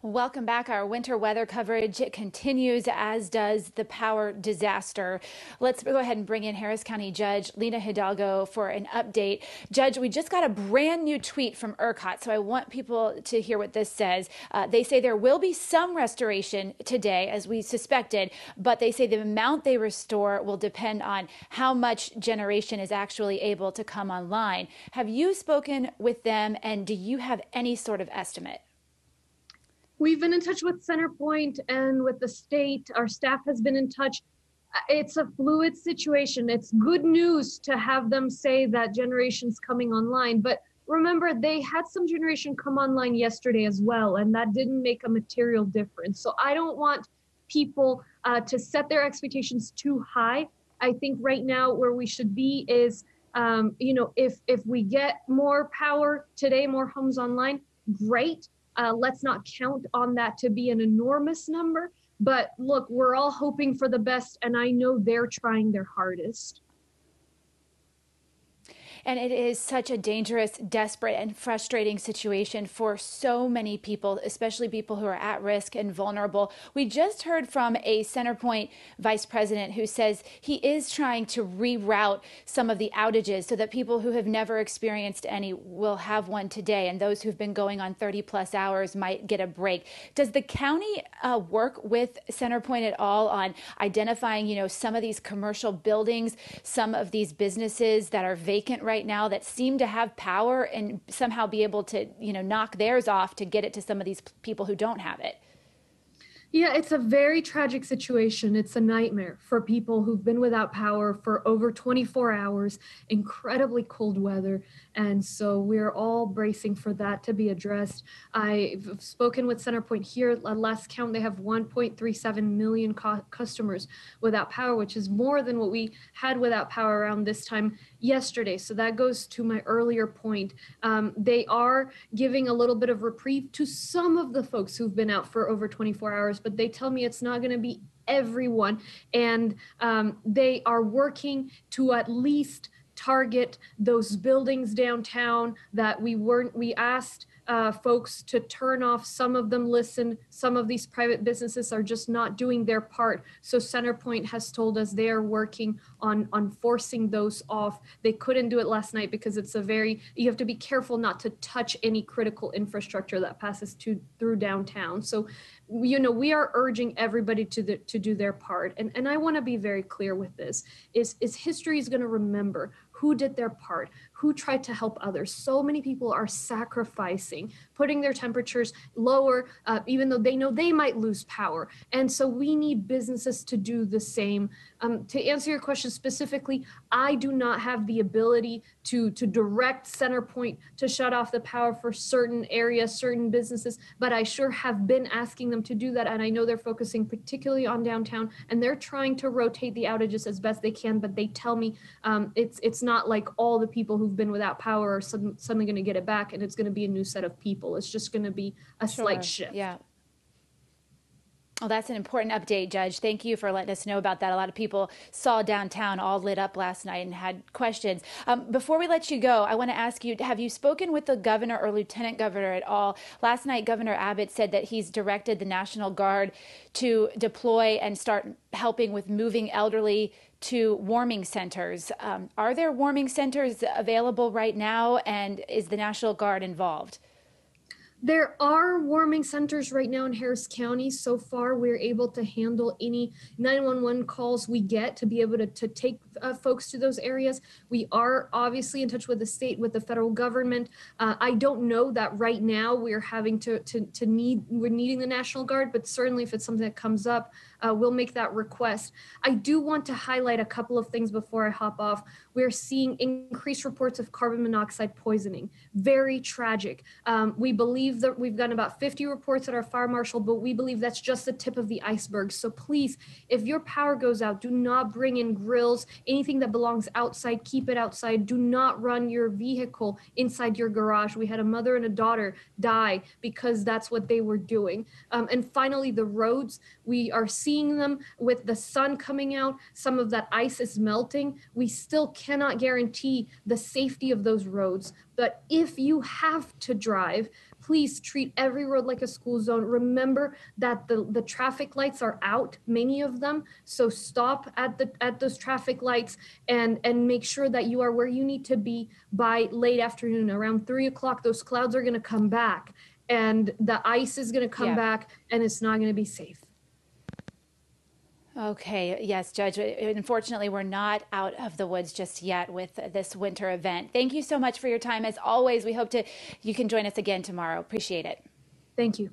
Welcome back. Our winter weather coverage continues, as does the power disaster. Let's go ahead and bring in Harris County Judge Lina Hidalgo for an update. Judge, we just got a brand new tweet from ERCOT, so I want people to hear what this says. They say there will be some restoration today, as we suspected, but they say the amount they restore will depend on how much generation is actually able to come online. Have you spoken with them, and do you have any sort of estimate? We've been in touch with Centerpoint and with the state. Our staff has been in touch. It's a fluid situation. It's good news to have them say that generation's coming online. But remember, they had some generation come online yesterday as well, and that didn't make a material difference. So I don't want people to set their expectations too high. I think right now where we should be is, if we get more power today, more homes online, great. Let's not count on that to be an enormous number. But look, we're all hoping for the best, and I know they're trying their hardest. And it is such a dangerous, desperate, and frustrating situation for so many people, especially people who are at risk and vulnerable. We just heard from a Centerpoint vice president who says he is trying to reroute some of the outages so that people who have never experienced any will have one today, and those who've been going on 30+ hours might get a break. Does the county work with Centerpoint at all on identifying, some of these commercial buildings, some of these businesses that are vacant right now that seem to have power, and somehow be able to, knock theirs off to get it to some of these people who don't have it? Yeah, it's a very tragic situation. It's a nightmare for people who've been without power for over 24 hours, incredibly cold weather. And so we're all bracing for that to be addressed. I've spoken with Centerpoint here. At last count, they have 1.37 million customers without power, which is more than what we had without power around this time yesterday. So that goes to my earlier point. They are giving a little bit of reprieve to some of the folks who've been out for over 24 hours, but they tell me it's not going to be everyone. And they are working to at least target those buildings downtown that we asked folks to turn off. Some of them listen. Some of these private businesses are just not doing their part. So Centerpoint has told us they are working on forcing those off. They couldn't do it last night because you have to be careful not to touch any critical infrastructure that passes through downtown. So, we are urging everybody to do their part. And I want to be very clear with this, is history is going to remember who did their part, who tried to help others. So many people are sacrificing, putting their temperatures lower, even though they know they might lose power. And so we need businesses to do the same. To answer your question specifically, I do not have the ability to direct Centerpoint to shut off the power for certain areas, certain businesses, but I sure have been asking them to do that. And I know they're focusing particularly on downtown, and they're trying to rotate the outages as best they can, but they tell me it's not like all the people who've been without power are suddenly going to get it back, and it's going to be a new set of people. It's just going to be a slight shift. Yeah. Well, that's an important update, Judge. Thank you for letting us know about that. A lot of people saw downtown all lit up last night and had questions. Before we let you go, I want to ask you, have you spoken with the governor or lieutenant governor at all? Last night, Governor Abbott said that he's directed the National Guard to deploy and start helping with moving elderly to warming centers. Are there warming centers available right now, and is the National Guard involved? There are warming centers right now in Harris County. So far, we're able to handle any 911 calls we get to be able to take folks to those areas. We are obviously in touch with the state, with the federal government. I don't know that right now we're having we're needing the National Guard, but certainly if it's something that comes up, we'll make that request. I do want to highlight a couple of things before I hop off. We're seeing increased reports of carbon monoxide poisoning. Very tragic. We believe that we've gotten about 50 reports at our fire marshal, but we believe that's just the tip of the iceberg. So please, if your power goes out, do not bring in grills, anything that belongs outside, keep it outside. Do not run your vehicle inside your garage. We had a mother and a daughter die because that's what they were doing. And finally, the roads, we are seeing them with the sun coming out. Some of that ice is melting. We still cannot guarantee the safety of those roads. But if you have to drive, Please treat every road like a school zone. Remember that the traffic lights are out, many of them. So stop at those traffic lights and make sure that you are where you need to be by late afternoon. Around 3 o'clock, those clouds are going to come back and the ice is going to come Yeah. back and it's not going to be safe. Okay, yes, Judge. Unfortunately, we're not out of the woods just yet with this winter event. Thank you so much for your time. As always, we hope you can join us again tomorrow. Appreciate it. Thank you.